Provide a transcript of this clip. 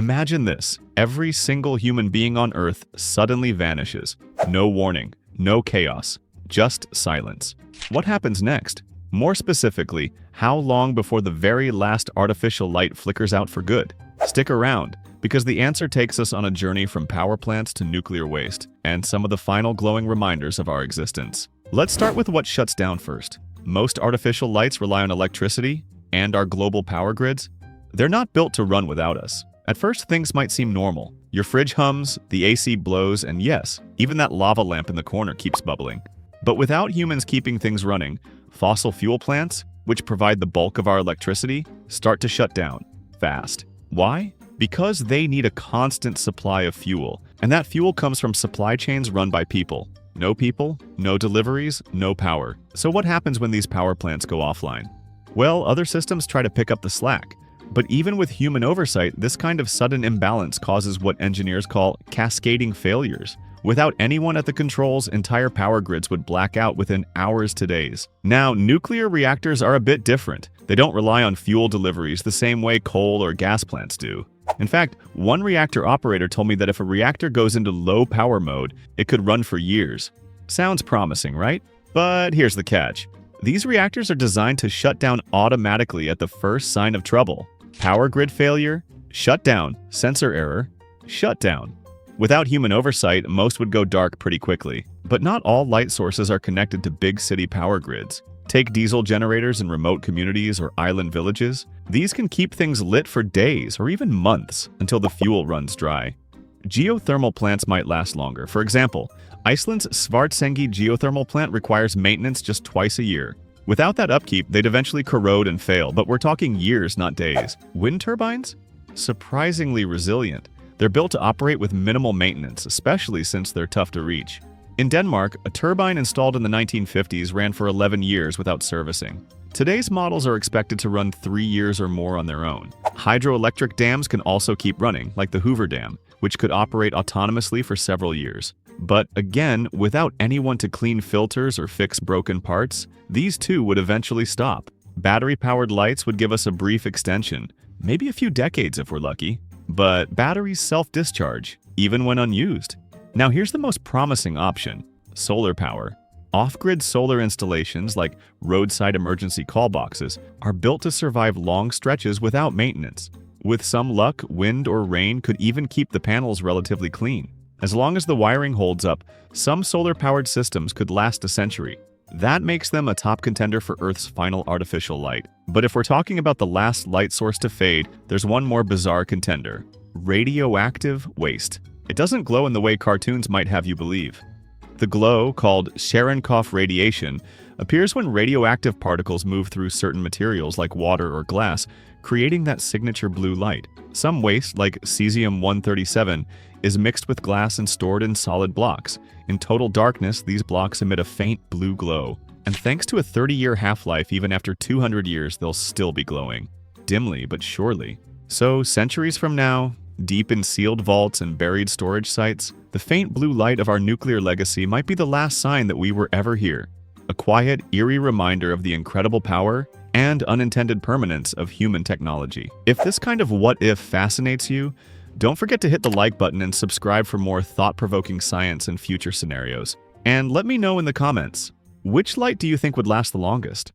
Imagine this. Every single human being on Earth suddenly vanishes. No warning, no chaos, just silence. What happens next? More specifically, how long before the very last artificial light flickers out for good? Stick around, because the answer takes us on a journey from power plants to nuclear waste, and some of the final glowing reminders of our existence. Let's start with what shuts down first. Most artificial lights rely on electricity, and our global power grids. They're not built to run without us. At first, things might seem normal. Your fridge hums, the AC blows, and yes, even that lava lamp in the corner keeps bubbling. But without humans keeping things running, fossil fuel plants, which provide the bulk of our electricity, start to shut down fast. Why? Because they need a constant supply of fuel, and that fuel comes from supply chains run by people. No people, no deliveries, no power. So what happens when these power plants go offline? Well, other systems try to pick up the slack. But even with human oversight, this kind of sudden imbalance causes what engineers call cascading failures. Without anyone at the controls, entire power grids would black out within hours to days. Now, nuclear reactors are a bit different. They don't rely on fuel deliveries the same way coal or gas plants do. In fact, one reactor operator told me that if a reactor goes into low power mode, it could run for years. Sounds promising, right? But here's the catch. These reactors are designed to shut down automatically at the first sign of trouble. Power grid failure, shut down, sensor error, shut down. Without human oversight, most would go dark pretty quickly. But not all light sources are connected to big city power grids. Take diesel generators in remote communities or island villages. These can keep things lit for days or even months until the fuel runs dry. Geothermal plants might last longer. For example, Iceland's Svartsengi geothermal plant requires maintenance just twice a year. Without that upkeep, they'd eventually corrode and fail, but we're talking years, not days. Wind turbines? Surprisingly resilient. They're built to operate with minimal maintenance, especially since they're tough to reach. In Denmark, a turbine installed in the 1950s ran for 11 years without servicing. Today's models are expected to run 3 years or more on their own. Hydroelectric dams can also keep running, like the Hoover Dam, which could operate autonomously for several years. But again, without anyone to clean filters or fix broken parts, these too would eventually stop. Battery-powered lights would give us a brief extension, maybe a few decades if we're lucky. But batteries self-discharge, even when unused. Now here's the most promising option: solar power. Off-grid solar installations, like roadside emergency call boxes, are built to survive long stretches without maintenance. With some luck, wind or rain could even keep the panels relatively clean. As long as the wiring holds up, some solar-powered systems could last a century. That makes them a top contender for Earth's final artificial light. But if we're talking about the last light source to fade, there's one more bizarre contender: radioactive waste. It doesn't glow in the way cartoons might have you believe. The glow, called Cherenkov radiation, appears when radioactive particles move through certain materials like water or glass, creating that signature blue light. Some waste, like cesium-137, is mixed with glass and stored in solid blocks. In total darkness, these blocks emit a faint blue glow. And thanks to a 30-year half-life, even after 200 years, they'll still be glowing. Dimly, but surely. So, centuries from now, deep in sealed vaults and buried storage sites, the faint blue light of our nuclear legacy might be the last sign that we were ever here. A quiet, eerie reminder of the incredible power and unintended permanence of human technology. If this kind of what-if fascinates you, don't forget to hit the like button and subscribe for more thought-provoking science and future scenarios. And let me know in the comments, which light do you think would last the longest?